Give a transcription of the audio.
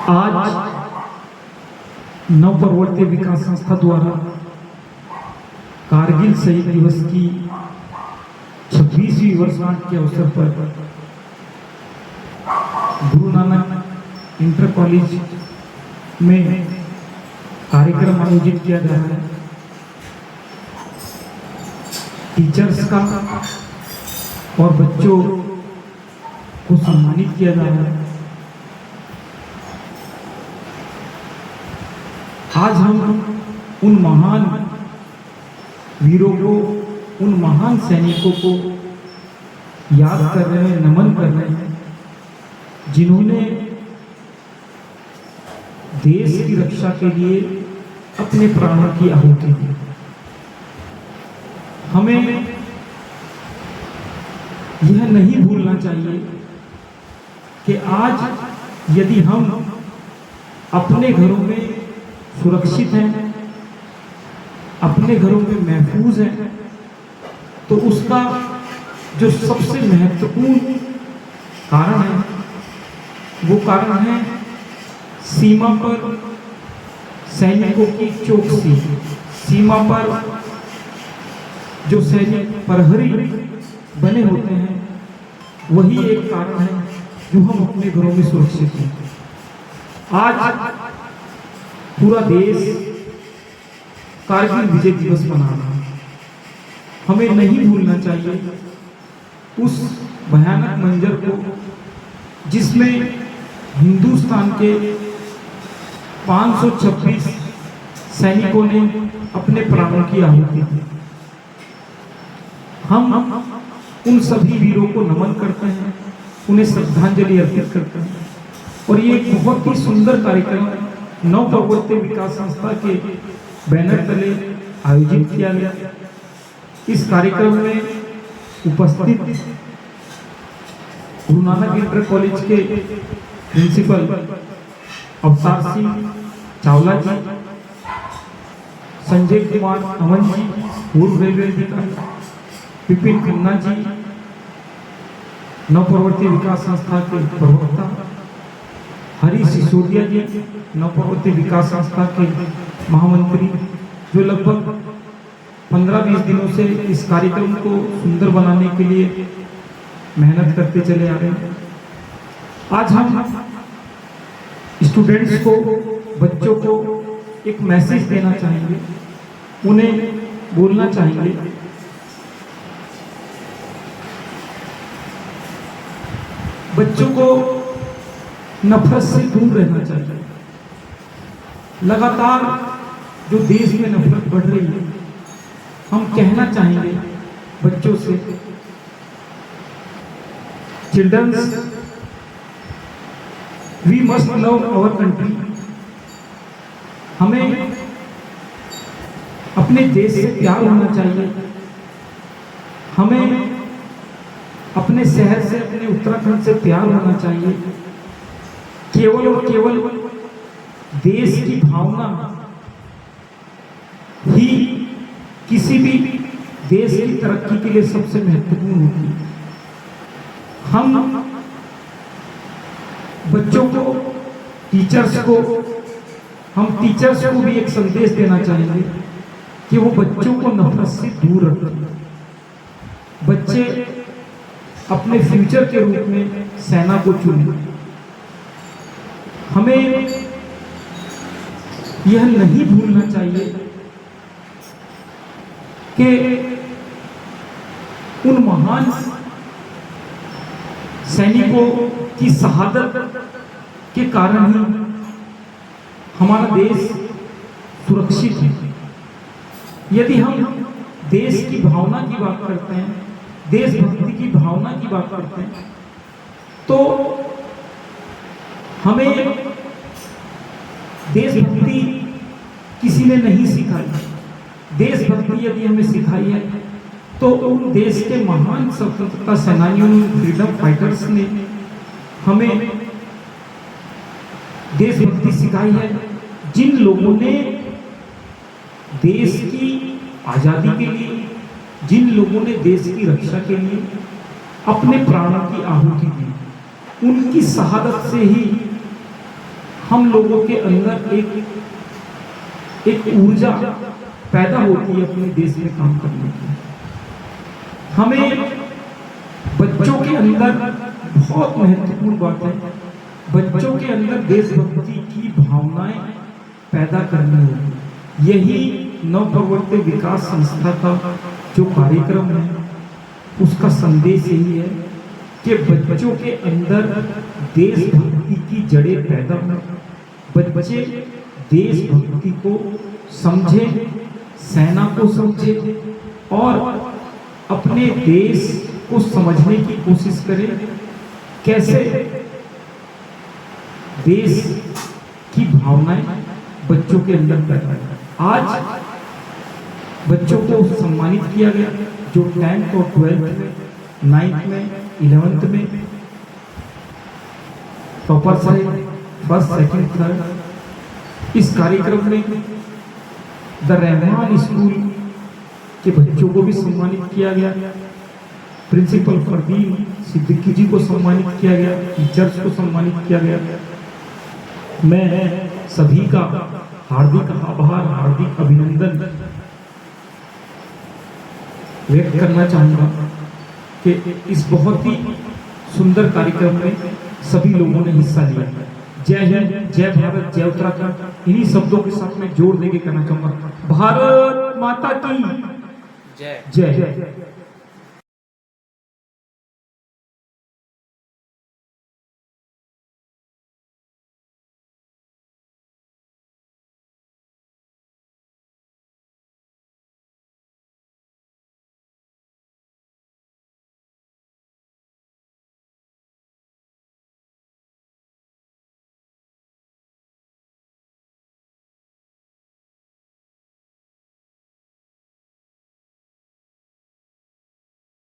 आज नव प्रवर्तन विकास संस्था द्वारा कारगिल शहीद दिवस की 26वीं वर्षगांठ के अवसर पर गुरु नानक इंटर कॉलेज में कार्यक्रम आयोजित किया जा रहा है। टीचर्स का और बच्चों को सम्मानित किया जा रहा है। आज हम उन महान वीरों को, उन महान सैनिकों को याद कर रहे हैं, नमन कर रहे हैं, जिन्होंने देश की रक्षा के लिए अपने प्राणों की आहुति दी। हमें यह नहीं भूलना चाहिए कि आज यदि हम अपने घरों में सुरक्षित हैं, अपने घरों में महफूज हैं, तो उसका जो सबसे महत्वपूर्ण कारण है वो कारण है सीमा पर सैनिकों की चौकसी। सीमा पर जो सैनिक प्रहरी बने होते हैं वही एक कारण है जो हम अपने घरों में सुरक्षित हैं। आज पूरा देश कारगिल विजय दिवस मना रहा है। हमें नहीं भूलना चाहिए उस भयानक मंजर को जिसमें हिंदुस्तान के 526 सैनिकों ने अपने प्राणों की आहुति दी। हम उन सभी वीरों को नमन करते हैं, उन्हें श्रद्धांजलि अर्पित करते हैं। और ये एक बहुत ही सुंदर कार्यक्रम नव प्रवर्तन विकास संस्था के बैनर तले आयोजित किया गया। इस कार्यक्रम में उपस्थित गुरु नानक इंटर कॉलेज के प्रिंसिपल अवतार सिंह चावला जी, संजय कुमार अमन जी, पूर्व रेलवे अधिकारी, विपिन खन्ना जी, नव प्रवर्तन विकास संस्था के प्रवक्ता हरी सिसोदिया जी, नव प्रवर्तन विकास संस्था के महामंत्री, जो लगभग 15-20 दिनों से इस कार्यक्रम को सुंदर बनाने के लिए मेहनत करते चले आ रहे हैं। आज हम स्टूडेंट्स को, बच्चों को एक मैसेज देना चाहेंगे, उन्हें बोलना चाहेंगे बच्चों को नफरत से दूर रहना चाहिए। लगातार जो देश में नफरत बढ़ रही है, हम कहना चाहेंगे बच्चों से, childrens, we must love our country. हमें अपने देश से प्यार होना चाहिए। हमें अपने शहर से, अपने उत्तराखंड से प्यार होना चाहिए। केवल और केवल देश की भावना ही किसी भी देश की तरक्की के लिए सबसे महत्वपूर्ण होती है। हम बच्चों को, टीचर्स को भी एक संदेश देना चाहेंगे कि वो बच्चों को नफरत से दूर रखें। बच्चे अपने फ्यूचर के रूप में सेना को चुनें। हमें यह नहीं भूलना चाहिए कि उन महान सैनिकों की शहादत के कारण ही हमारा देश सुरक्षित है। यदि हम देश की भावना की बात करते हैं, देशभक्ति की भावना की बात करते हैं, तो हमें देशभक्ति किसी ने नहीं सिखाई। देशभक्ति यदि हमें सिखाई है तो उन देश के महान स्वतंत्रता सेनानियों, फ्रीडम फाइटर्स ने हमें देशभक्ति सिखाई है, जिन लोगों ने देश की आजादी के लिए, जिन लोगों ने देश की रक्षा के लिए अपने प्राणों की आहुति दी, उनकी शहादत से ही हम लोगों के अंदर एक ऊर्जा पैदा होती है अपने देश में काम करने की। हमें बच्चों के अंदर बहुत महत्वपूर्ण बात है, बच्चों के अंदर देशभक्ति की भावनाएं पैदा करनी होगी। यही नवप्रवर्तक विकास संस्था का जो कार्यक्रम है उसका संदेश यही है कि बच्चों के अंदर देशभक्ति की जड़ें पैदा हों, बच्चे देशभक्ति को समझे, सेना को समझे और अपने देश को समझने की कोशिश करें, कैसे देश की भावनाएं बच्चों के अंदर पैदा है। आज बच्चों को सम्मानित किया गया जो 10th और 12th में, 9th में, 11th में टॉपर्स है, फर्स्ट, सेकंड, थर्ड। इस कार्यक्रम में द रहमान स्कूल के बच्चों को भी सम्मानित किया गया, प्रिंसिपल फरदीन सिद्दीकी जी को सम्मानित किया गया, टीचर्स को सम्मानित किया गया। मैं सभी का हार्दिक आभार, हार्दिक अभिनंदन व्यक्त करना चाहूंगा कि इस बहुत ही सुंदर कार्यक्रम में सभी लोगों ने हिस्सा लिया। जय हिंद, जय भारत, जय उत्तराखंड। इन्हीं शब्दों के साथ में जोड़ देके कहना चाहूंगा, भारत माता की जय जय।